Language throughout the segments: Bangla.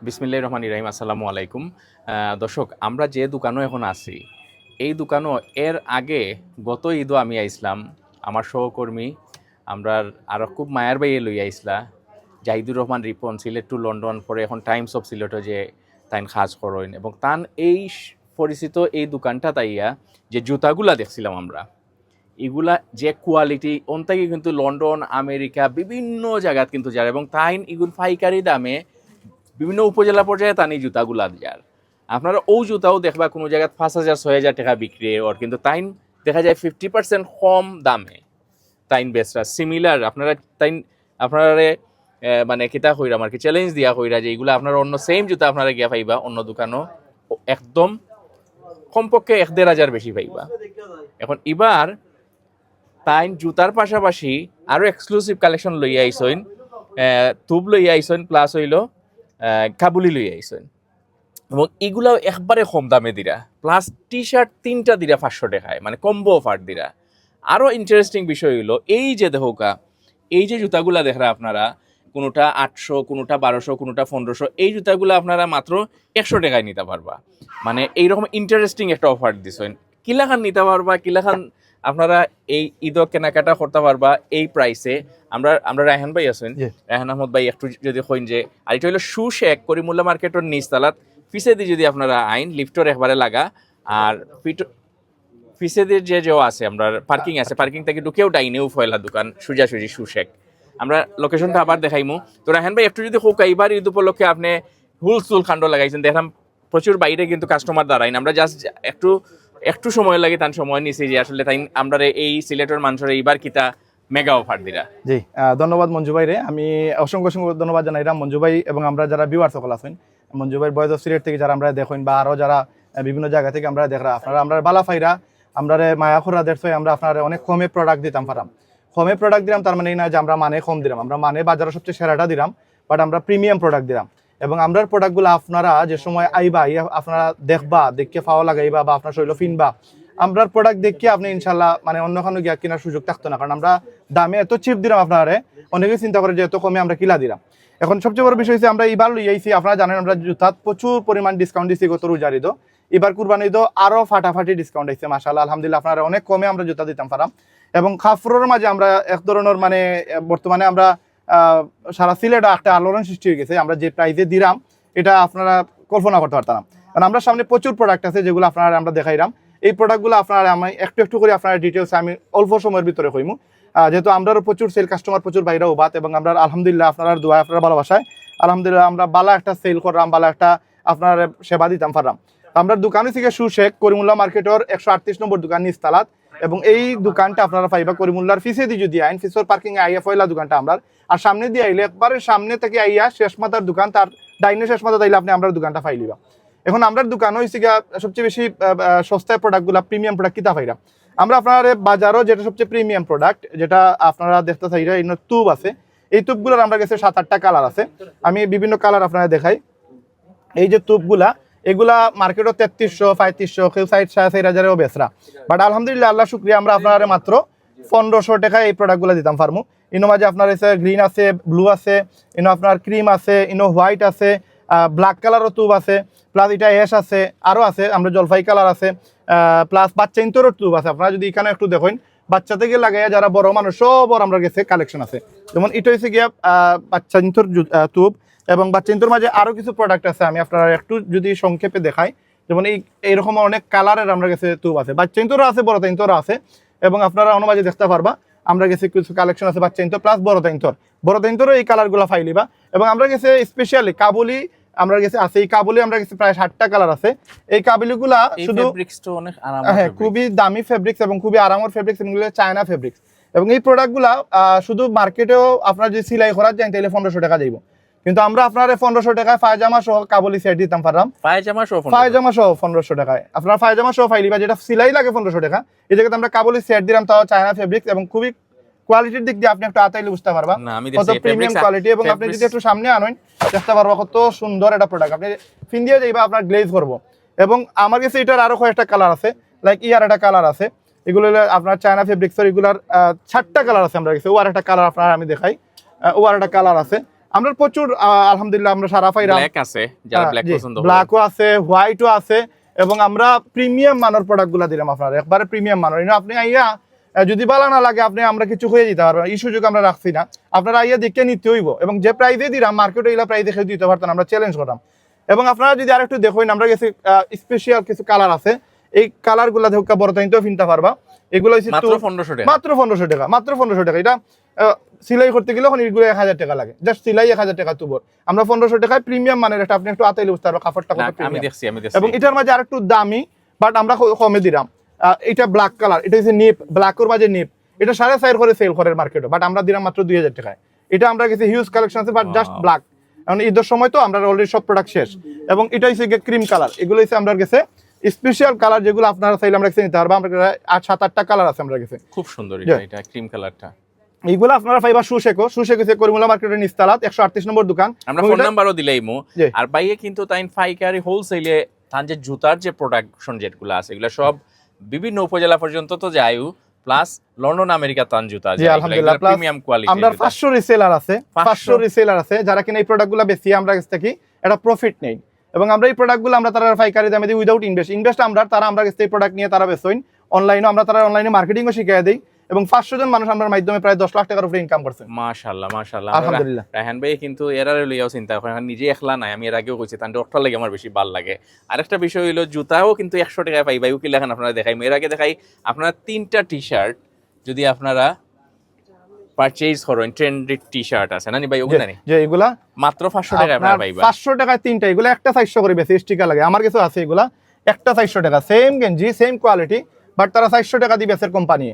বিসমিল্লাহির রহমানির রহিম। আসসালামু আলাইকুম। দর্শক, আমরা যে দোকানও এখন আছি, এই দোকানও এর আগে গত ঈদও আমি আইসলাম, আমার সহকর্মী আমরা আরও খুব মায়ার বাইয়ে লই আইসলা জাহিদুর রহমান রিপন, সিলেট টু লন্ডন পরে এখন টাইমস অফ সিলেটও যে তাইন খাস করেন, এবং তান এই পরিচিত এই দোকানটা তাইয়া যে জুতাগুলা দেখছিলাম আমরা, এগুলা যে কোয়ালিটি অন্তাকে কিন্তু লন্ডন, আমেরিকা বিভিন্ন জায়গাত কিন্তু যার, এবং তাইন এগুলো পাইকারি দামে বিভিন্ন উপজেলা পর্যায়ে তানি জুতাগুলা যার। আপনারা ও জুতাও দেখবা কোনো জায়গায় 5,000-6,000 টাকা বিক্রি ওর, কিন্তু তাইন দেখা যায় 50% কম দামে তাইন বেচরা সিমিলার। আপনারা তাইন আপনারা মানে কিতা কইরা আর কি চ্যালেঞ্জ দিয়া কইরা যে এগুলো আপনারা অন্য সেম জুতা আপনারা গিয়া পাইবা অন্য দোকানও একদম কমপক্ষে 1-1,500 বেশি পাইবা। এখন এবার তাইন জুতার পাশাপাশি আরো এক্সক্লুসিভ কালেকশন লইয়া আইসইন, তুব লইয়া আইসইন, প্লাস হইল কাবুলি লইয়া আইসইন, এবং এগুলাও একবারে কম দামে দিরা, প্লাস টি শার্ট 3টা দিরা 500 টাকায়, মানে কম্বো অফার দিরা। আরও ইন্টারেস্টিং বিষয় হইলো এই যে দেখোকা এই যে জুতাগুলা দেখরা আপনারা, কোনোটা 800, কোনোটা 1200, কোনোটা 1500, এই জুতাগুলো আপনারা মাত্র 100 টাকায় নিতে পারবা। মানে এইরকম ইন্টারেস্টিং একটা অফার দিছেন, কিলাখান নিতে পারবা, কিলাখান আপনারা এই ঈদও কেনাকাটা করতে পারবা এই প্রাইসে। আমরা রায়হান ভাই আছেন, রায়হান আহমদ ভাই, একটু যদি কইন যে, আর এটা হইলো শু শেক করিমুল্লাহ মার্কেটের নিচতলাত, ফিসেদি যদি আপনারা আইন লিফটর একবারে লাগা, আর ফিসেদের যে আছে আমরা পার্কিং আছে, পার্কিং থেকে ঢুকেও ডাইনেও ফয়লা দোকান সোজাসুজি শু শেক। আমরা লোকেশনটা আবার দেখাইমু। তো রায়হান ভাই একটু যদি হোক, এইবার ঈদ উপলক্ষে আপনি হুলসুল খান্ড লাগাইছেন, দেখলাম প্রচুর বাইরে কিন্তু কাস্টমার দাঁড়াইন, আমরা জাস্ট একটু সময় লাগে তার সময় নিছি যে আসলে তাই আমরা এই সিলেটের মানুষের এইবার কিতা মেগা অফার দিরা। জি, ধন্যবাদ মঞ্জু ভাই রে। আমি অসংখ্য ধন্যবাদ জানাইলাম মঞ্জু ভাই, এবং আমরা যারা ভিউয়ার্স সকল আছেন, মঞ্জু ভাই বয়েজ অফ সিলেট থেকে যারা আমরা দেখেন, বা আরও যারা বিভিন্ন জায়গা থেকে আমরা দেখরা, আপনারা আমরা বালা ফাইরা আমরা মায়াখুরা দেখছো, আমরা আপনার অনেক কমে প্রোডাক্ট দিতাম পারাম। কমে প্রোডাক্ট দিলাম তার মানে এই না যে আমরা মানে কম দিলাম, আমরা মানে বাজারের সবচেয়ে সেরাটা দিলাম, বাট আমরা প্রিমিয়াম প্রোডাক্ট দিলাম। এবং আমরার প্রোডাক্টগুলো আপনারা যে সময় আইবা, আপনারা দেখবা, দেখে ফাওয়া লাগাইবা, বা আপনার শৈল ফিনবা, আমরার প্রোডাক্ট দেখে আপনি ইনশাল্লাহ মানে অন্য কোনো গিয়া কেনার সুযোগ থাকতো না, কারণ আমরা দামে এত চিপ দিলাম। আপনারা অনেকেই চিন্তা করে যে এত কমে আমরা কিলা দিলাম। এখন সবচেয়ে বড় বিষয় হচ্ছে আমরা এবার লইয়াইছি, আপনারা জানেন আমরা জুতাত প্রচুর পরিমাণ ডিসকাউন্ট দিচ্ছি গত রোজার ঈদও, এবার কুরবানি ঈদও আরও ফাটাফাটি ডিসকাউন্ট দিচ্ছে মাশাআল্লাহ, আলহামদুলিল্লাহ। আপনারা অনেক কমে আমরা জুতা দিতাম পারাম, এবং কাপড়ের মাঝে আমরা এক ধরনের মানে বর্তমানে আমরা সারা সিলেট একটা আলোড়ন সৃষ্টি হয়ে গেছে। আমরা যে প্রাইসে দিলাম এটা আপনারা কল্পনা করতে পারতাম না, কারণ আমরা সামনে প্রচুর প্রোডাক্ট আছে যেগুলো আপনারা আমরা দেখাইলাম। এই প্রোডাক্টগুলো আপনারা আমি একটু একটু করে আপনারা ডিটেলস আমি অল্প সময়ের ভিতরে কইমু, যেহেতু আমরাও প্রচুর সেল কাস্টমার, প্রচুর বাইরেও বাত, এবং আমরা আলহামদুলিল্লাহ আপনার দোয়া, আপনার ভালোবাসায় আলহামদুলিল্লাহ আমরা বালা একটা সেল করলাম, বালা একটা আপনার সেবা দিতাম পারলাম। আমরা দোকানে থেকে শু শেখ করিমুল্লাহ মার্কেটের 138 নম্বর দোকান নিচতলাত, এবং এই দোকানটা আপনারা পাইবা করিমুল্লাহর ফিসে দিয়ে যদি আইন, ফিসর পার্কিং এ আইয়া ফয়লা দোকানটা আমরা, আর সামনে দিয়ে আইলে একবারে সামনে থেকে আইয়া শেষ মাথার দোকান, তার ডাইনে শেষ মাথা তাইলে আপনি আমরা দোকানটা পাইলিবা। এখন আমরা দোকান হয়েছে গিয়া সবচেয়ে বেশি সস্তায় প্রোডাক্টগুলো প্রিমিয়াম প্রোডাক্ট কিতা পাইরা আমরা আপনার বাজারও, যেটা সবচেয়ে প্রিমিয়াম প্রোডাক্ট যেটা আপনারা দেখতে চাইরা, এই তুব আছে। এই তুবগুলোর আমরা কাছে 7-8টা কালার আছে, আমি বিভিন্ন কালার আপনারা দেখাই। এই যে তুবগুলা, এগুলা মার্কেটও 3300, 3500, কেউ 4,500 বেচরা, বাট আলহামদুলিল্লাহ আল্লাহ শুক্রিয়া আমরা আপনারা মাত্র 1500 টাকায় এই প্রোডাক্টগুলো দিতাম পারমু। ইনো মাঝে আপনার এসে গ্রিন আছে, ব্লু আছে, ইনো আপনার ক্রিম আছে, ইনো হোয়াইট আছে, ব্ল্যাক কালারও তুব আছে, প্লাস এটা অ্যাশ আছে, আরও আছে আমরা জলপাই কালার আছে, প্লাস বাচ্চা ইন্তরও তুব আছে। আপনারা যদি এখানে একটু দেখেন, বাচ্চা থেকে লাগাইয়া যারা বড় মানুষ সবর আমরা গেছে কালেকশন আছে। যেমন এটা হচ্ছে গিয়া বাচ্চা ইন্তর তুব, এবং বাচ্চা ইন্তর মাঝে আরও কিছু প্রোডাক্ট আছে, আমি আপনারা একটু যদি সংক্ষেপে দেখাই। যেমন এইরকম অনেক কালারের আমরা কাছে তুব আছে, বাচ্চা ইন্তরও আছে, বড় ইন্তরও আছে, এবং আপনারা অন্য মাঝে দেখতে পারবা আমরা কাছে কিছু কালেকশন আছে বাচ্চা ইন্তর প্লাস বড় ইন্তরও এই কালারগুলো ফাইলিবা। এবং আমরা কাছে স্পেশালি কাবুলি আমরা কাছে আছে, এই কাবুলি আমরা কাছে প্রায় 60টা কালার আছে। এই কাবুলিগুলা শুধু হ্যাঁ খুবই দামি ফেব্রিক্স এবং খুবই আরামের ফেব্রিক্স, এগুলো চায়না ফেব্রিক্স। এবং এই প্রোডাক্টগুলা শুধু মার্কেটেও আপনার যদি সিলাই করার যায় তাহলে 1500 টাকা যাইব, কিন্তু আমরা আপনার 1500 টাকায় পায়জামা সহ কাবুলি সেট দিতাম পারলাম, পায়জামা সহ 1500 টাকায় আপনার পায়জামা সহ ফাইলিবা, যেটা সিলাই লাগে 1500 টাকা, এই জায়গাতে আমরা কাবুলি সেট দিলাম, তাও চায়না ফেব্রিক্স, এবং খুবই কোয়ালিটির দিক দিয়ে আপনি একটু আতাইলে বুঝতে পারবা কত প্রিমিয়াম কোয়ালিটি। এবং আপনি যদি একটু সামনে আনেন দেখতে পারবা কত সুন্দর একটা প্রোডাক্ট, আপনি ফিন দিয়ে যাইবা আপনার গ্লেজ করবো। এবং আমার কাছে এটার আরো কয়েকটা কালার আছে, লাইক ইয়ার একটা কালার আছে, এগুলো আপনার চায়না ফেব্রিক্সের, এগুলার 7টা কালার আছে আমার কাছে। ও আর একটা কালার আপনার আমি দেখাই, ও আর একটা কালার আছে, আমরা প্রচুর আলহামদুলিল্লাহ আমরা সারা পাইরাম। ব্ল্যাক আছে, যারা ব্ল্যাক পছন্দ করে। ব্ল্যাকও আছে, হোয়াইটও আছে, এবং আমরা প্রিমিয়াম মানের প্রোডাক্টগুলো দিলাম আপনার, একবারে প্রিমিয়াম মানের। আপনি আইয়া যদি ভালো না লাগে আপনি আমরা কিছু হয়ে দিতে পারবেন, এই সুযোগ আমরা রাখছি না। আপনারা আইয়া দেখে নিতে হইব, এবং যে প্রাইজে দিলাম মার্কেটে এগুলা প্রাইজে খেয়ে দিতে পারতেন, আমরা চ্যালেঞ্জ করলাম। এবং আপনারা যদি আরেকটু দেখেন, আমরা গেছি স্পেশাল কিছু কালার আছে, এই কালারগুলো দেখো বড় তাইতেও কিনতে পারবা। এগুলো হচ্ছে মাত্র 1500 টাকা, মাত্র 1500 টাকা, মাত্র 1500 টাকা। এটা সিলাই করতে গেলে এখন এগুলো 1000 টাকা লাগে, জাস্ট সিলাই 1000 টাকা তুবর। আমরা 1500 টাকায় প্রিমিয়াম মানের একটা, আপনি একটু আতাইলে বুঝতে পারবেন কাপড়টা কত আমি দেখছি। এবং এটার মাঝে আরেকটু দামি, বাট আমরা কমে দিলাম। এটা ব্ল্যাক কালার, এটা হচ্ছে নিপ, ব্ল্যাকের মাঝে নিপ, এটা 4.5 করে সেল করে মার্কেটে, বাট আমরা দিলাম মাত্র 2000 টাকায়। এটা আমরা গেছি হিউজ কালেকশন আছে, বাট জাস্ট ব্ল্যাক। এখন ঈদের সময় তো আমরা অলরেডি সব প্রোডাক্ট শেষ। এবং এটা হচ্ছে ক্রিম কালার, এগুলো হচ্ছে আমরা গেছে স্পেশাল কালার, যেগুলো আপনারা চাইলে আমরা নিতে পারবো। আমরা 7-8টা কালার আছে আমরা গেছে, খুব সুন্দর এটা ক্রিম কালারটা। এইগুলো আপনারা পাইবা সুশেকো হচ্ছে করিমুল্লাহ মার্কেটের নিচতলাত 138 নম্বর দোকান। আমরা ফোন নাম্বারও দিলাইমু। আর বাইয়ে কিন্তু তাইন পাইকারি হোলসেলে তান যে জুতার যে প্রোডাকশন যেগুলো আছে এগুলো সব বিভিন্ন উপজেলা পর্যন্ত তো যায়ও, প্লাস লন্ডন আমেরিকা তান জুতা জি আলহামদুলিল্লাহ, প্রিমিয়াম কোয়ালিটি। আমরা 500 রিসেলার আছে, 500 রিসেলার আছে যারা কিনা এই প্রোডাক্টগুলো বেশি আমরা কাছ থেকে একটা প্রফিট নেই। এবং আমরা এই প্রোডাক্টগুলো আমরা তারা পাইকারি দামে দিই উইদাউট ইনভেস্ট আমরা কাছ থেকে প্রোডাক্ট নিয়ে তারা বেচেন। অনলাইনে আমরা তারা অনলাইনে মার্কেটিংও শিখিয়ে দিই, এবং 500 জন মানুষ আমার মাধ্যমে প্রায় 10 লাখ টাকার উপরে ইনকাম করছে। মাশাআল্লাহ মাশাআল্লাহ, আলহামদুলিল্লাহ। রায়হান ভাই কিন্তু এরারে লইয়াও চিন্তা করে, নিজে একলা নাই, আমি এর আগেও কইছি তান ডক্টর লাগে আমার বেশি ভালো লাগে। আরেকটা বিষয় হইলো জুতাও কিন্তু 100 টাকায় পাই ভাই, কি লেখেন আপনারা দেখাই। এর আগে দেখাই আপনারা 3টা টি-শার্ট যদি আপনারা পারচেজ করেন, ট্রেন্ডি টি-শার্ট আছে না নি ভাই, ওগুলা নি যে এগুলা মাত্র 500 টাকায় আপনারা পাইবা। 500 টাকায় 3টা, এগুলা একটা 400 করে বেশি স্টিকার লাগে। আমার কাছে আছে এগুলা একটা 400 টাকা, সেম গেঞ্জি সেম কোয়ালিটি, বাট তারা 400 টাকা দিয়ে বেচের কোম্পানি।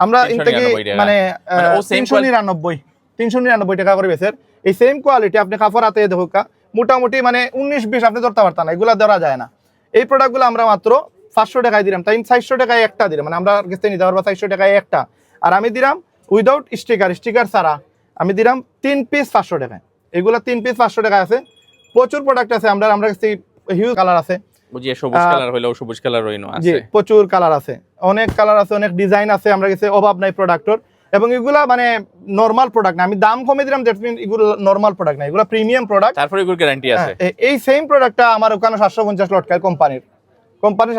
আমরা ইনটেকে মানে 399 টাকা করে বেচের এই সেম কোয়ালিটি। আপনি কাপড় হাতে দেখো মোটামুটি মানে 19-20 আপনি ধরতে পারতেন না, এগুলা ধরা যায় না। এই প্রোডাক্টগুলো আমরা মাত্র 500 টাকায় দিলাম, তাই 400 টাকায় একটা দিলাম, মানে আমরা কাছে নিতে পারবো 400 টাকায় একটা। আর আমি দিলাম উইদাউট স্টিকার ছাড়া, আমি দিলাম 3 পিস 500 টাকায়। এগুলা 3 পিস 500 টাকা আছে। প্রচুর প্রোডাক্ট আছে, আমরা কাছে হিউজ কালার আছে, বুঝি সবুজ কালার হইলো সবুজ কালার রইনো আছে, জি প্রচুর কালার আছে, অনেক কালার আছে, অনেক ডিজাইন আছে, আমরা কাছে অভাব নাই প্রোডাক্টর। এবং এগুলা মানে নরমাল প্রোডাক্ট না, আমি দাম কমে দিলাম, দ্যাট মিন এগুলো নরমাল প্রোডাক্ট না, এগুলো প্রিমিয়াম প্রোডাক্ট। তারপরে এগুলোর গ্যারান্টি আছে। এই সেম প্রোডাক্টটা আমার ওখানে 750 লটকায় কোম্পানির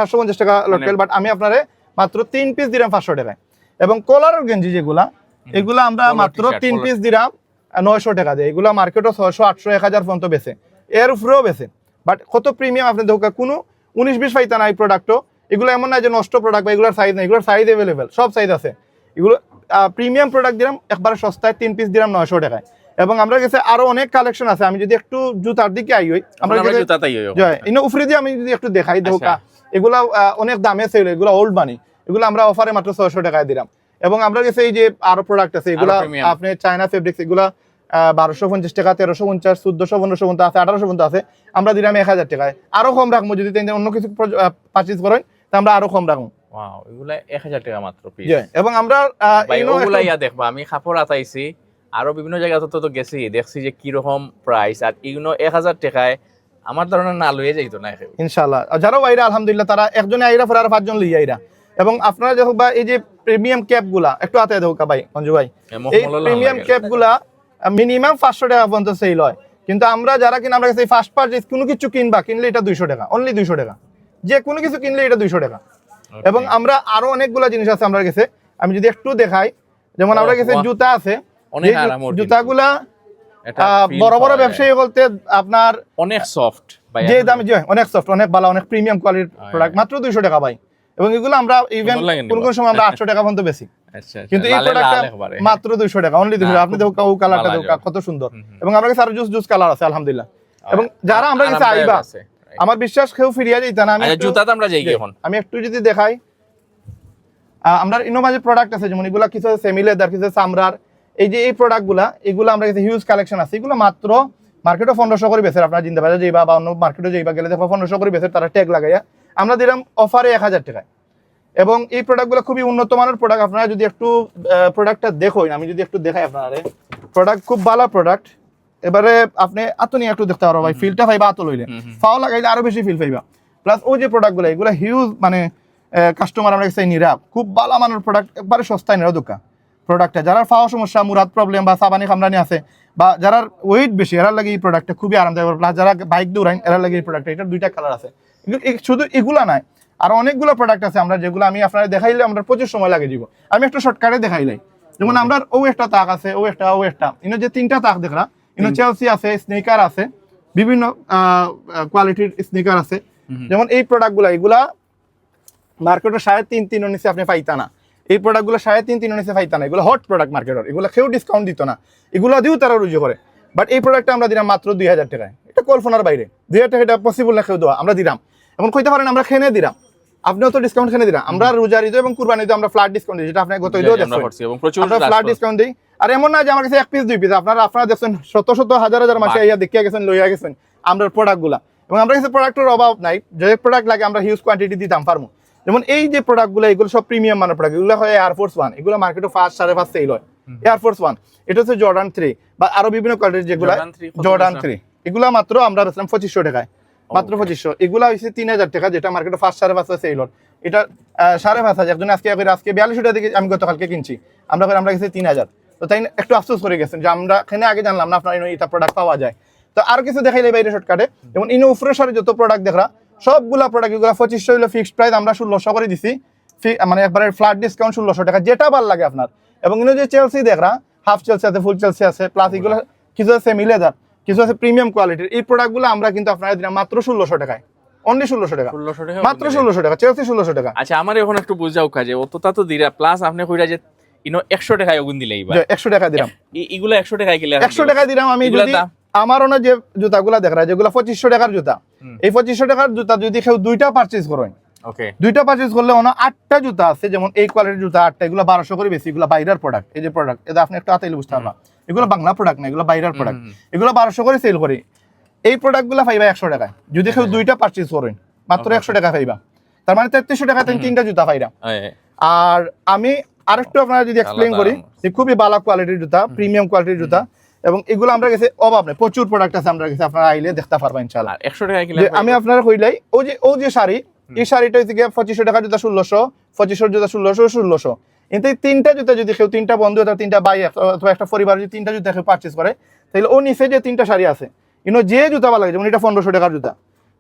750 টাকা লটকায়, বাট আমি আপনারে মাত্র 3 পিস দিলাম 500 টাকায়। এবং কলারের গেঞ্জি যেগুলা, এগুলা আমরা মাত্র 3 পিস দিলাম 900 টাকা দিয়ে। এগুলা মার্কেটও 600, 800, 1000 পর্যন্ত বেচে, এর উপরেও বেচে। বাট কত প্রিমিয়াম আপনি দেখো, কোনো 19-20 পাইতা না এই প্রোডাক্টও। এগুলো এমন না যে নষ্ট প্রোডাক্ট বা এগুলোর সাইজ নেই, এগুলোর সাইজ অ্যাভেলেবেল, সব সাইজ আছে। এগুলো প্রিমিয়াম প্রোডাক্ট দিলাম একবারে সস্তায়, 3 পিস দিলাম 900 টাকায়। এবং আমরা কাছে আরো অনেক কালেকশন আছে। আমি যদি একটু জুতার দিকে আই হই, আমরা জুতাতেই উপরে দিয়ে আমি যদি একটু দেখাই দেখো, এগুলা অনেক দামে সেল, এগুলো ওল্ড মানি, এগুলো আমরা অফারে মাত্র 600 টাকায় দিলাম। এবং আমরা কাছে এই যে আরো প্রোডাক্ট আছে, এগুলা আপনি চায়না ফেব্রিক্স, এগুলা 1250 টাকা, 1350, 1400, 1500 পর্যন্ত আছে, 1800 পর্যন্ত আছে, আমরা দিলাম 1000 টাকায়। আরো কম রাখবো যদি অন্য কিছু পারচেজ করেন, তা আমরা আরো কম রাখবো। ওয়াও, এগুলা 1000 টাকা মাত্র পিস। এবং আমরা ওগুলা দেখবা, আমি কাপড় আতাইছি আরো বিভিন্ন জায়গা তো গেছি, দেখছি যে কি রকম প্রাইস, আর এগুলো 1000 টাকায় আমার ধারণা না লইয়ে যাইতো না ইনশাআল্লাহ। যারা আইরা আলহামদুলিল্লাহ, তারা একজনে আইরা পরে আর 5 জন লইয়া আইরা। এবং আপনারা দেখো বা এই যে প্রিমিয়াম ক্যাপ গুলা একটু হাতে দেখো ভাই মঞ্জু ভাই, এই প্রিমিয়াম ক্যাপ গুলা মিনিমাম 500 টাকা পর্যন্ত সেল হয়। কিন্তু আমরা যারা কিনা আমরা কাছে ফার্স্ট পারচেজ কোনো কিছু কিনলে এটা 200 টাকা, অনলি 200 টাকা, যে কোনো কিছু কিনলে এটা 200 টাকা। এবং আমরা আরো অনেকগুলা জিনিস আছে আমরা কাছে, আমি যদি একটু দেখাই, যেমন আমরা কাছে জুতা আছে, জুতাগুলা বড় বড় ব্যবসায়ী বলতে আপনার অনেক সফট, যে দামে অনেক সফট, অনেক ভালো, অনেক প্রিমিয়াম কোয়ালিটির প্রোডাক্ট, মাত্র 200 টাকা ভাই। এবং এগুলো আমরা ইভেন কোন কোন সময় আমরা 800 টাকা পর্যন্ত বেশি, কিন্তু এই প্রোডাক্টটা মাত্র 200 টাকা, অনলি 200 টাকা। আপনি দেখো কাউ কালারটা দেখো কত সুন্দর। এবং আমরা কাছে আরো জুস কালার আছে আলহামদুলিল্লাহ। এবং যারা আমরা কাছে আইবা, আমার বিশ্বাস কেউ ফিরিয়া যাইতা না। আমি জুতাতে আমরা যাই এখন, আমি একটু যদি দেখাই, আমরা ইনোভাটিভ প্রোডাক্ট আছে, যেমন এগুলা কিছু সেমি লেদার, কিছু চামড়ার। এই যে এই প্রোডাক্টগুলা, এগুলো আমরা কাছে হিউজ কালেকশন আছে। এগুলো মাত্র মার্কেটে 1500 করে বেচে, আপনারা জিন্দা বাজার যাইবা বা অন্য মার্কেটে যাইবা গেলে দেখো 1500 করে বেচে, তারা ট্যাগ লাগাইয়া। আমরা দিলাম অফারে 1000 টাকায়। এবং এই প্রোডাক্টগুলো খুবই উন্নত মানের প্রোডাক্ট। আপনারা যদি একটু প্রোডাক্টটা দেখোই, আমি যদি একটু দেখাই আপনারা, প্রোডাক্ট খুব ভালো প্রোডাক্ট। এবারে আপনি আতো নিয়ে একটু দেখতে পারো ভাই, ফিলটা পাইবা আতো লইলে, ফাও লাগাইলে আরো বেশি ফিল পাইবা। প্লাস ওই যে প্রোডাক্টগুলো, এগুলো হিউজ মানে কাস্টমার আমরা কাছে নিরা, খুব ভালো মানের প্রোডাক্ট, একবারে সস্তায় নিরা দোকান প্রোডাক্টটা। যারা ফাওয়া সমস্যা, মুরাদ প্রবলেম বা সাবানি খামরানি আছে, বা যারা ওয়েট বেশি এরা লাগে এই প্রোডাক্টটা খুবই আরামদায়ক, প্লাস যারা বাইক দৌড়ান এরা লাগে এই প্রোডাক্টটা। এটার দুইটা কালার আছে, শুধু এগুলা নাই, আর অনেকগুলো প্রোডাক্ট আছে আমরা যেগুলো আমি আপনারা দেখাইলে আমরা প্রচুর সময় লাগে দিব। আমি একটা শর্টকাটে দেখাইলাই, যেমন আমরা ও একটা তাক আছে, ও একটা ইনো যে তিনটা তাক দেখলা, ইনো চেলসি আছে, স্নিকার আছে, বিভিন্ন কোয়ালিটির স্নিকার আছে। যেমন এই প্রোডাক্টগুলা এগুলা মার্কেটে 3.5 নিচে আপনি পাইতা না, এই প্রোডাক্টগুলো 3.5 নিচে পাইতা না, এগুলো হট প্রোডাক্ট মার্কেটের, এগুলো কেউ ডিসকাউন্ট দিত না, এগুলো দিয়েও তারা রুজু করে। বাট এই প্রোডাক্টটা আমরা দিলাম মাত্র 2000 টাকায়, এটা কল্পনার বাইরে। 2000 টাকা এটা পসিবল না কেউ দেওয়া, আমরা দিলাম। এখন কইতে পারেন আমরা খেনে দিলাম, আপনিও তো ডিসকাউন্ট খেনে দিলাম। আমরা রোজার ঈদ এবং কুরবানি ঈদে আমরা ফ্ল্যাট ডিসকাউন্ট দিই, যেটা আপনি গত ঈদেও দেখছেন, আমরা ফ্ল্যাট ডিসকাউন্ট দিই। আর এমন না যে আমার কাছে 1 পিস 2 পিস, আপনারা দেখছেন শত শত হাজার হাজার মাসে ইয়া দেখিয়া গেছেন, লইয়া গেছেন আমরা প্রোডাক্টগুলা। এবং আমরা কাছে প্রোডাক্টের অভাব নাই, যে প্রোডাক্ট লাগে আমরা হিউজ কোয়ান্টিটি দিতাম পারবো। যেমন এই যে প্রোডাক্টগুলো, এগুলো সব প্রিমিয়াম মানের প্রোডাক্ট, এগুলো হয় এয়ারফোর্স 1, এগুলো মার্কেটে 5.5 সেল হয়। এয়ারফোর্স 1 এটা হচ্ছে জর্ডান 3 বা আরো বিভিন্ন কোয়ালিটির যেগুলো জর্ডান 3, এগুলো মাত্র আমরা বেচলাম 2500 টাকায়, মাত্র 2500। এগুলো হচ্ছে 3000 টাকা, যেটা মার্কেটে 5.5 সেল হয়। এটা 5.5 একজন আজকে 4200 টাকা দিয়ে আমি গতকালকে কিনছি, আমরা গেছি 3000। তো তাই একটু আফসোস করে গেছেন যে আমরা এখানে আগে জানলাম না আপনার এটা প্রোডাক্ট পাওয়া যায়। তো আর কিছু দেখাইলে বাইরে শর্টকাটে, যেমন ইনো উফরেশারে যত প্রোডাক্ট দেখরা সবগুলা প্রোডাক্ট এগুলো 2500 হলো ফিক্সড প্রাইস, আমরা 1600 করে দিছি, মানে একবারে ফ্ল্যাট ডিসকাউন্ট 1600 টাকা, যেটা ভালো লাগে আপনার। এবং ইনো যে চেলসি দেখরা, হাফ চেলসি আছে, ফুল চেলসি আছে, প্লাস এগুলো কিছু আছে সেমি লেদার, কিছু আছে প্রিমিয়াম কোয়ালিটির। এই প্রোডাক্টগুলো আমরা কিন্তু আপনারা দিলাম মাত্র 1600 টাকায়, অনলি 1600 টাকা, মাত্র 1600 টাকা, চেলসি 1600 টাকা। আচ্ছা আমার এখন একটু বুঝাও কাজে অতটা তো দিরা, প্লাস আপনি কইরা যে ইনো 100 টাকায় ওগুন দিলেই বা 100 টাকা দিলাম, এগুলো 100 টাকায় কিনলে 100 টাকা দিলাম। আমি যদি আমার ওনা যে জুতাগুলা দেখরা যেগুলো 2500 টাকার জুতা, এই 2500 টাকার জুতা যদি কেউ দুইটা পারচেজ করেন, ওকে দুইটা পারচেজ করলে ওনা 8টা জুতা আছে, যেমন এই কোয়ালিটির জুতা 8টা, এগুলো 1200 করে বেশি, এগুলো বাইরের প্রোডাক্ট। এই যে প্রোডাক্ট এটা আপনি একটু হাতে বুঝতে পারবেন, এগুলো বাংলা প্রোডাক্ট না, এগুলো বাইরের প্রোডাক্ট, এগুলো 1200 করে সেল করি। এই প্রোডাক্টগুলো পাইবা 100 টাকায়, যদি কেউ দুইটা পারচেজ করেন মাত্র 100 টাকা পাইবা, তার মানে 3300 টাকা তিনটা জুতা পাইরা। আর আমি আরেকটু আপনারা যদি এক্সপ্লেইন করি, যে খুবই ভালো কোয়ালিটির জুতা, প্রিমিয়াম কোয়ালিটির জুতা, এবং এগুলো আমরা কাছে অভাব নেই, প্রচুর প্রোডাক্ট আছে আমরা কাছে, আপনারা আইলে দেখতে পারবেন ইনশাআল্লাহ। 100 টাকা কিনলে আমি আপনারা কইলাই ও যে শাড়ি, এই শাড়িটা হচ্ছে 2500 টাকা জুতা 1600, 2500 জুতা 1600। কিন্তু এই তিনটা জুতা যদি কেউ, তিনটা বন্ধু অথবা তিনটা ভাই অথবা একটা পরিবার যদি তিনটা জুতা কেউ পারচেজ করে, তাহলে ও নিচে যে তিনটা শাড়ি আছে, ইনো যে জুতা ভালো লাগে, যেমন এটা 1500 টাকার জুতা,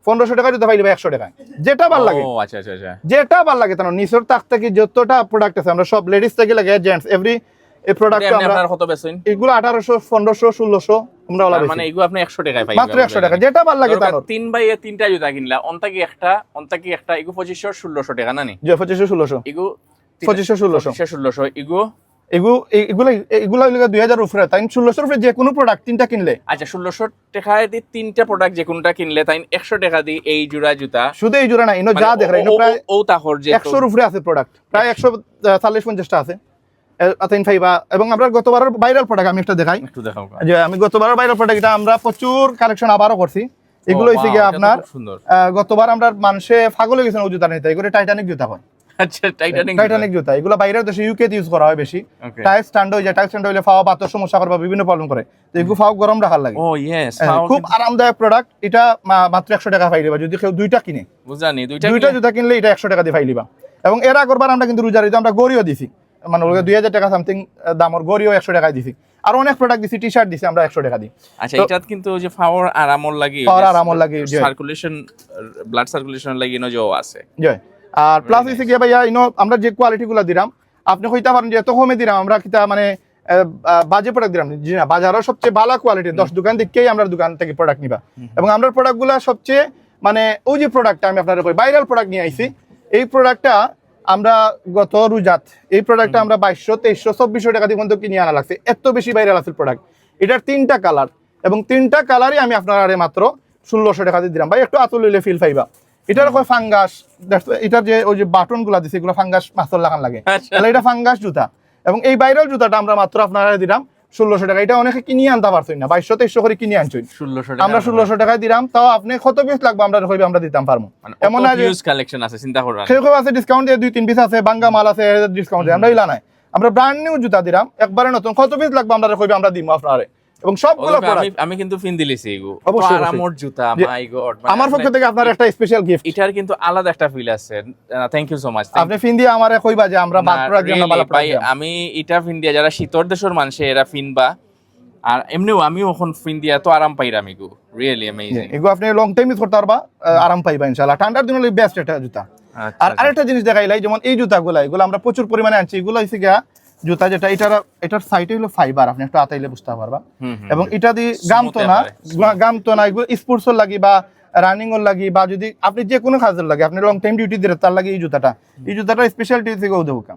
1500 টাকা জুতা পাইলে 100 টাকা, যেটা ভালো লাগে। ও আচ্ছা আচ্ছা আচ্ছা, যেটা ভালো লাগে। তার নিচের তাক থেকে যতটা প্রোডাক্ট আছে, আমরা সব লেডিস থেকে লাগে জেন্টস এভরি এই প্রোডাক্ট আমরা কত বেচেন, এগুলো 1800, 1500, 1600 আমরা ওলা বেচি, মানে এগুলো আপনি 100 টাকায় পাইবেন, মাত্র 100 টাকা, যেটা ভালো লাগে। তার 3 বাই 3টা জুতা কিনলা, অন্তাকি একটা এগু 2500, 1600 টাকা না নি, যে 2500, 1600 এগু 2500, 1600 এগুলো 2000 উপরে, তাই 1600 উপরে যে কোনো প্রোডাক্ট তিনটা কিনলে, আচ্ছা 1600 টাকায় দিয়ে তিনটা প্রোডাক্ট যে কোনটা কিনলে তাই 100 টাকা দিয়ে এই জোড়া জুতা, শুধু এই জোড়া না, ইনো যা দেখরা ইনো প্রায় ও তাহর যে 100 উপরে আছে প্রোডাক্ট, প্রায় 140-50টা আছে আতাইন ফাইবা। এবং আমরা গতবারের ভাইরাল প্রোডাক্ট আমি একটা দেখাই, একটু দেখাও যে আমি গতবারের ভাইরাল প্রোডাক্ট, এটা আমরা প্রচুর কালেকশন আবারও করছি। এগুলো হইছে কি আপনার গতবার আমরা মানুষে পাগল হয়ে গেছেন ও জুতা নিতে, এগুলো টাইটানিক জুতা হয়। আচ্ছা টাইটানিক জুতা, এগুলো বাইরের দেশে ইউকে তে ইউজ করা হয় বেশি। টাইট স্ট্যান্ড হয়ে যায়, টাইট স্ট্যান্ড হইলে ফাওয়া বাতাস সমস্যা করবে, বিভিন্ন প্রবলেম করে, তো এগুলো ফাও গরম রাখার লাগে। ও ইয়েস, খুব আরামদায়ক প্রোডাক্ট। এটা মাত্র 100 টাকা পাইলিবা যদি কেউ দুইটা কিনে, বুঝানি দুইটা জুতা কিনলে এটা 100 টাকা দিয়ে পাইলিবা। এবং এর আগরবার আমরা কিন্তু রোজার ঈদে আমরা গড়িও দিছি, মানে 2000 টাকা সামথিং দামের গড়িও 100 টাকা দিছি, আর অনেক প্রোডাক্ট দিছি, টি শার্ট দিছি আমরা 100 টাকা দিই। আচ্ছা এটা কিন্তু যে পাওয়ার আরামর লাগি, সার্কুলেশন, ব্লাড সার্কুলেশন লাগি নো যে আছে জয়। আর প্লাস হইছে কি ভাইয়া, ইনো আমরা যে কোয়ালিটিগুলো দিলাম, আপনি কইতে পারেন যে এত কমে দিলাম আমরা, কিতা মানে বাজে প্রোডাক্ট দিলাম, জি না, বাজারের সবচেয়ে ভালো কোয়ালিটির 10 দোকান দেখেই আমরা দোকান থেকে প্রোডাক্ট নিবা। এবং আমরা প্রোডাক্টগুলো সবচেয়ে মানে ওই যে প্রোডাক্টটা আমি আপনাদের কই ভাইরাল প্রোডাক্ট নিয়ে আইছি, এই প্রোডাক্টটা আমরা গত রোজাত এই প্রোডাক্টটা আমরা 2200, 2300, 2400 টাকা দিয়ে পর্যন্ত কিনে আনা লাগছে, এত বেশি ভাইরাল আছে প্রোডাক্ট। এটার 3টা কালার, এবং 3টা কালারই আমি আপনার মাত্র 1600 টাকা দিয়ে দিলাম ভাই, একটু আতুল লইলে ফিল পাইবা। এটার কয় ফাঙ্গাস, এটার যে ওই যে বাটন গুলা দিছে এগুলো ফাঙ্গাস মাছর লাগান লাগে, তাহলে এটা ফাঙ্গাস জুতা। এবং এই ভাইরাল জুতাটা আমরা মাত্র আপনারা দিলাম 1600 টাকা। এটা অনেকে কিনে আনতে পারছেন না, 2200-2300 করে কিনে আনছেন, 1600 টাকা আমরা 1600 টাকায় দিলাম। তাও আপনি কত পিস লাগবে আমরা কইবে আমরা দিতাম পারমু, এমন না যে হিউজ কালেকশন আছে, চিন্তা করবেন কেউ আছে ডিসকাউন্ট দিয়ে 2-3 পিস আছে, বাঙ্গা মাল আছে ডিসকাউন্ট দিয়ে, আমরা ইলা নাই, আমরা ব্র্যান্ড নিউ জুতা দিলাম একবারে নতুন, কত পিস লাগবে আমরা কইবে আমরা দিমু আপনারে। এবং সবগুলো আমি কিন্তু ফিন দিলিছি এগু, অবশ্যই আরামর জুতা, মাই গড, আমার পক্ষ থেকে আপনার একটা স্পেশাল গিফট, এটার কিন্তু আলাদা একটা ফিল আছে। থ্যাংক ইউ সো মাচ, আপনি ফিন দিয়ে আমারে কইবা যে আমরা বাদ প্রোডাক্ট আমরা ভালো পাই। আমি এটা ফিন দিয়ে যারা শীতর দেশের মানুষ এরা ফিনবা, আর এমনিও আমিও এখন ফিন দিয়া তো আরাম পাইরাম এগু রিয়েলি অ্যামেজিং। এগুলো আপনি লং টাইম ইউজ করতে পারবা, আরাম পাইবা ইনশাআল্লাহ। ঠান্ডার দিন হলে বেস্ট এটা জুতা। আর আরেকটা জিনিস দেখাইলাই, যেমন এই জুতাগুলো এগুলো আমরা প্রচুর পরিমাণে আনছি। এগুলো হচ্ছে গিয়া জুতা যেটা এটার সাইডে হলো ফাইবার, আপনি একটু আতাইলে বুঝতে পারবা। এবং এটা দিয়ে গামতো না এগুলো স্পোর্টসের লাগি বা রানিং এর লাগি বা যদি আপনি যে কোনো কাজের লাগে আপনি লং টাইম ডিউটি দিলে তার লাগে এই জুতাটা স্পেশালিটি থেকে উদ্যোগ।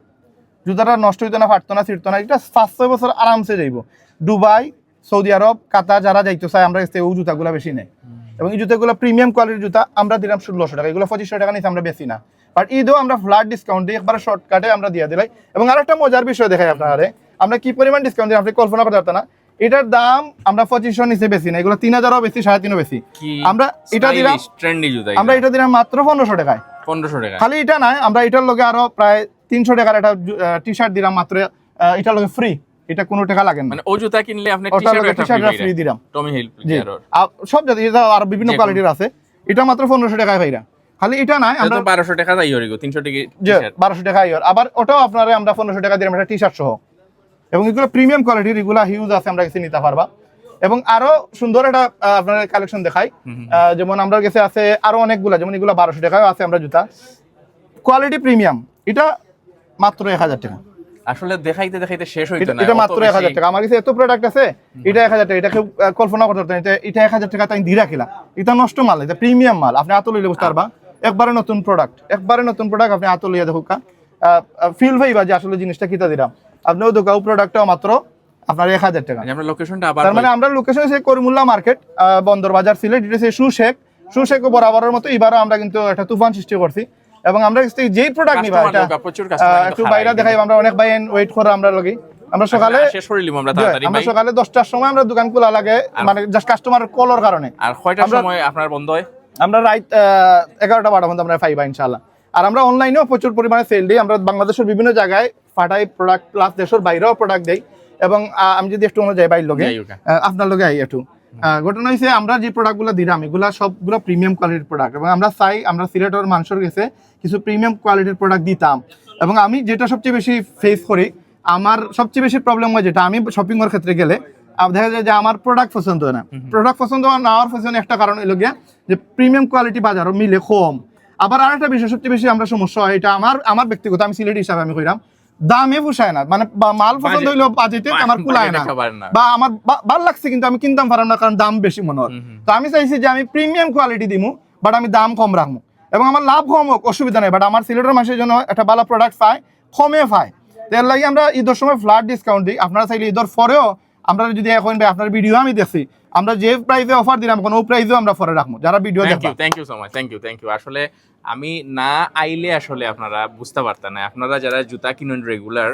জুতাটা নষ্ট হইতো না, ফাটতো না, ছিঁড়তো না। এটা 5-6 বছর আরামসে যাইব। দুবাই, সৌদি আরব, কাতার যারা যাইতে চায় আমরা ওই জুতাগুলো বেশি নেই। এবং এই জুতাগুলো প্রিমিয়াম কোয়ালিটির জুতা আমরা দিলাম 1600 টাকা, এগুলো 2500 টাকা নিচে আমরা বেশি না। বাট ঈদও আমরা ফ্ল্যাট ডিসকাউন্ট দিই, একবার শর্টকাটে আমরা দিয়ে দিলাই। এবং আরেকটা মজার বিষয় দেখাই আপনারা, আমরা কি পরিমাণ ডিসকাউন্ট দিই আপনি কল্পনা করতে পারতেন না। এটার দাম আমরা 2500 নিচে বেশি না, এগুলো 3000ও বেশি, 3.5 বেশি। আমরা এটা দিলাম ট্রেন্ডি জুতা, আমরা এটা দিলাম মাত্র 1500 টাকায়। 1500 টাকা খালি এটা নাই, আমরা এটার লগে আরো প্রায় 300 টাকার একটা টি শার্ট দিলাম মাত্র, এটার লগে ফ্রি, এটা কোনো টাকা লাগে না। মানে ওই জুতা কিনলে আপনি টি শার্ট ফ্রি দিলাম, টমি হিল সব জাতি, এটা আর বিভিন্ন কোয়ালিটির আছে। এটা মাত্র 1500 টাকায় ভাইরা। খালি এটা নাই, আমরা 1200 টাকা যাই হরিগো, 300 টাকা 1200 টাকা আইর। আবার ওটাও আপনারা আমরা 1500 টাকা দিলাম একটা টি শার্ট সহ। এবং এগুলো প্রিমিয়াম কোয়ালিটির, এগুলো হিউজ আছে, আমরা কাছে নিতে পারবা। এবং আরো সুন্দর একটা আপনার কালেকশন দেখাই, যেমন আমরা কাছে আছে আরো অনেকগুলা, যেমন এগুলো 1200 টাকায় আছে আমরা জুতা, কোয়ালিটি প্রিমিয়াম। এটা মাত্র 1000 টাকা। আসলে দেখাইতে দেখাইতে শেষ হইতো না, এটা মাত্র 1000 টাকা। আমার কাছে এত প্রোডাক্ট আছে, এটা 1000 টাকা, এটা কেউ কল্পনা করতে পারতেন না। এটা 1000 টাকা তাই দিয়ে রাখিলা, এটা নষ্ট মাল, এটা প্রিমিয়াম মাল। আপনি হাতে লইলে বুঝতে পারবা, একবারে নতুন প্রোডাক্ট আপনি হাতে লইয়া দেখুক, ফিল হইবা যে আসলে জিনিসটা কিতা দিলাম। আপনিও দোকাও প্রোডাক্টটাও মাত্র আপনার 1000 টাকা। আমরা লোকেশনটা আবার, তার মানে আমরা লোকেশন হচ্ছে করিমুল্লাহ মার্কেট, বন্দর বাজার, সিলেট। এটা হচ্ছে সুশেক বরাবরের মতো এবারও আমরা কিন্তু একটা তুফান সৃষ্টি করছি। এবং আমরা যেই প্রোডাক্ট নিবা এটা একটু বাইরে দেখাই, আমরা অনেক ভাই ওয়েট করে আমরা লগি। আমরা সকালে শেষ করে নিলাম, আমরা সকালে 10টার সময় আমরা দোকান খোলা লাগে, মানে জাস্ট কাস্টমার কলর কারণে। আর কয়টার সময় আপনার বন্ধ হয়? আমরা রাত 11টা-12টা পর্যন্ত আমরা পাইবা ইনশাআল্লাহ। আর আমরা অনলাইনেও প্রচুর পরিমাণে সেল দিই। আমরা বাংলাদেশের বিভিন্ন জায়গায় ফাটাই প্রোডাক্ট, প্লাস দেশের বাইরেও প্রোডাক্ট দেই। এবং আমি যদি একটু যাই বাইর লগে, আপনার লগে আই একটু ঘটনা হয়েছে, আমরা যে প্রোডাক্টগুলো দিলাম এগুলা সবগুলো প্রিমিয়াম কোয়ালিটির প্রোডাক্ট। এবং আমরা চাই আমরা সিলেটের মানুষের কাছে কিছু প্রিমিয়াম কোয়ালিটির প্রোডাক্ট দিতাম। এবং আমি যেটা সবচেয়ে বেশি ফেস করি, আমার সবচেয়ে বেশি প্রবলেম হয় যেটা, আমি শপিং এর ক্ষেত্রে গেলে দেখা যায় যে আমার প্রোডাক্ট পছন্দ হয় না। প্রোডাক্ট পছন্দ না হওয়ার পেছনে একটা কারণ হলো গিয়া যে প্রিমিয়াম কোয়ালিটি বাজারও মিলে কম। আবার আরেকটা বিষয় সবচেয়ে বেশি আমরা সমস্যা হয়, এটা আমার ব্যক্তিগত, আমি সিলেটি হিসাবে আমি কইলাম, দামে পোষায় না। মানে মাল পছন্দ হইলো বাজেটে আমার কুলায় না, বা আমার ভালো লাগছে কিন্তু আমি কিনতাম পারলাম না কারণ দাম বেশি মনে হয়। তো আমি চাইছি যে আমি প্রিমিয়াম কোয়ালিটি দিমু, বাট আমি দাম কম রাখবো এবং আমার লাভ কম হোক, অসুবিধা নেই। বাট আমার সিলেটের মানুষের জন্য একটা ভালো প্রোডাক্ট পায়, কমে পায়। এর লাগে আমরা ঈদের সময় ফ্ল্যাট ডিসকাউন্ট দিই। আপনারা চাইলে ঈদের পরেও আমরা যদি এখন আপনার ভিডিও আমি দেখছি, আমরা যে প্রাইসে অফার দিলাম কোনো প্রাইসেও আমরা পরে রাখবো যারা ভিডিও দেখবে। Thank you so much, thank you. আসলে আমি না আইলে আসলে আপনারা বুঝতে পারতেন না। আপনারা যারা জুতা কিনুন রেগুলার,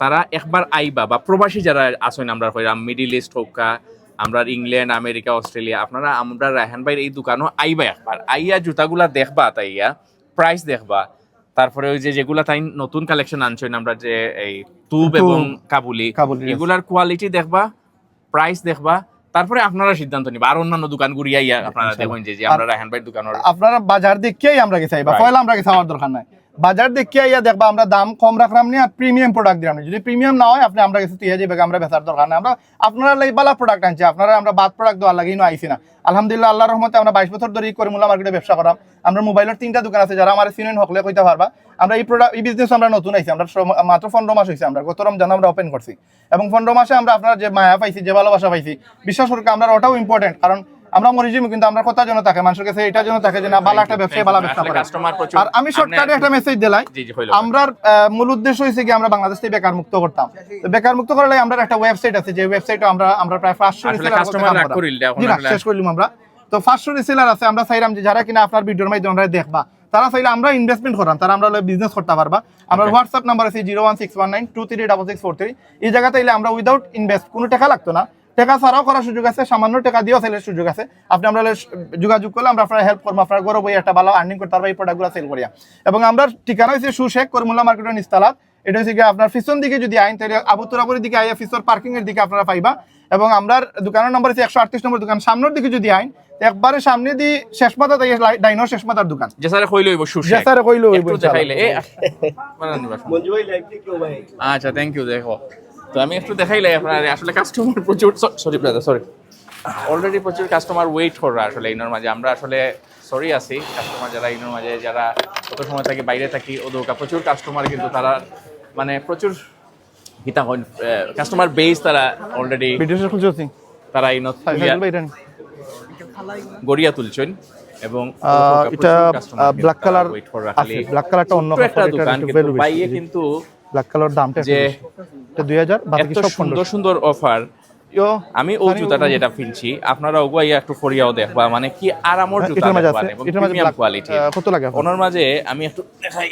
তারা একবার আইবা, বা প্রবাসী যারা আসেন আমরা কইরাম মিডল ইস্ট হোক, আমরা ইংল্যান্ড, আমেরিকা, অস্ট্রেলিয়া, আপনারা আমরা রায়হান ভাইয়ের এই দোকানও আইবা, একবার আইয়া জুতাগুলা দেখবা, তাইয়া প্রাইস দেখবা। তারপরে ওই যেগুলা তাই নতুন কালেকশন আনছেন, আমরা যে এই তুব এবং কাবুলি এগুলার কোয়ালিটি দেখবা, প্রাইস দেখবা, তারপরে আপনারা সিদ্ধান্ত নিবা। আর অন্যান্য দোকান ঘুরিয়া আপনারা দেখবেন যে আমরা রায়হান ভাইয়ের দোকান, আপনারা বাজার দেখেই আমরা গেছি, পয়লা আমরা গেছি, আমার দরকার নাই। বাজার দেখে আইয়া দেখবা আমরা দাম কম রাখলাম নি আর প্রিমিয়াম প্রোডাক্ট দিলাম। যদি প্রিমিয়াম না হয় আপনি আমরা কাছে তুই যাবে, আমরা বেচার দরকার নাই। আমরা আপনারা লাই বালা প্রোডাক্ট আনছি, আপনারা আমরা বাদ প্রোডাক্ট দেওয়ার লাগেই আইছি না। আলহামদুলিল্লাহ, আল্লাহর রহমতে আমরা 22 বছর ধরে করিমুল্লাহ মার্কেটে ব্যবসা করাম। আমরা মোবাইলের 3টা দোকান আছে, যারা আমার সিনিয়র হকলে কইতে পারবা। আমরা এই বিজনেস আমরা নতুন আইছি, আমরা মাত্র 15 মাস হয়েছে। আমরা গত রমজান আমরা ওপেন করছি এবং 15 মাসে আমরা আপনারা যে মায়া পাইছি, যে ভালোবাসা পাইছি, বিশ্বাস করে আমরা ওটাও ইম্পর্টেন্ট। কারণ আমরা মরিজিম, কিন্তু আমরা কথা যেন থাকে মানুষের কাছে, এটার জন্য থাকে যে না ভালো একটা ব্যবসায়ী ভালো ব্যবসা করে। আর আমি শর্টকাটে একটা মেসেজ দিলাই, আমরা মূল উদ্দেশ্য হয়েছে কি আমরা বাংলাদেশ থেকে বেকার মুক্ত করতাম। তো বেকার মুক্ত করলে আমরা একটা ওয়েবসাইট আছে, যে ওয়েবসাইটে আমরা প্রায় 500 শেষ করলাম আমরা। তো 500 রিসেলার আছে। আমরা চাইলাম যে যারা কিনা আপনার ভিডিওর মাধ্যমে আমরা দেখবা, তারা চাইলে আমরা ইনভেস্টমেন্ট করলাম, তারা আমরা বিজনেস করতে পারবা। আমরা হোয়াটসঅ্যাপ নাম্বার আছে 01619236643। এই জায়গাতে আমরা উইদাউট ইনভেস্ট, কোনো টাকা লাগতো না, টাকা ছাড়াও করার সুযোগ আছে, সামান্য টাকা দিয়েও সেলের সুযোগ আছে। আপনি আমরা যোগাযোগ করলে আমরা আপনার হেল্প করবো, আপনার গরো বই একটা ভালো আর্নিং করতে পারবো এই প্রোডাক্টগুলো সেল করিয়া। এবং আমরা ঠিকানা হয়েছে সুশেখ, করিমুল্লাহ মার্কেটের নিস্তালাত। এটা হচ্ছে গিয়ে আপনার পিছন দিকে যদি আইন, তাহলে আবুতুরাপুরের দিকে আইয়া ফিসর পার্কিং এর দিকে আপনারা পাইবা। এবং আমরা দোকানের নম্বর হচ্ছে 138 নম্বর দোকান। সামনের দিকে যদি আইন, একবারে সামনে দিয়ে শেষ মাথা থেকে ডাইনোর শেষ মাথার দোকান, যেসারে কইলো হইব সুশেখ, যেসারে কইলো হইব দেখাইলে। আচ্ছা, থ্যাংক ইউ। দেখো তো আমি একটু দেখাইলে আপনার আসলে কাস্টমার প্রচুর, সরি ব্রাদার সরি, অলরেডি প্রচুর কাস্টমার ওয়েট করা আসলে ইনোর মাঝে। আমরা আসলে সরি আছি কাস্টমার যারা ইনোর মাঝে যারা কত সময় থাকি বাইরে থাকি ওদৌকা প্রচুর কাস্টমার, কিন্তু তারা মানে প্রচুর হিতা হয় কাস্টমার বেস তারা অলরেডি ভিডিও শেষ করছি তারা ইনো গড়িয়া তুলছেন এবং এটা ব্ল্যাক কালার ওয়েট করা আছে, ব্ল্যাক কালারটা অন্য একটা দোকান, কিন্তু বাইরে কিন্তু ব্ল্যাক কালার দামটা যে এটা 2000 বাকি এত সব সুন্দর সুন্দর অফার। আমি ও জুতাটা যেটা কিনছি আপনারা ওগুয়াইয়া একটু ফরিয়াও দেখবা, মানে কি আরামর জুতা এটার মাঝে দেখবা আছে, এবং এটার মাঝে প্রিমিয়াম কোয়ালিটি। কত লাগে ওনার মাঝে আমি একটু দেখাই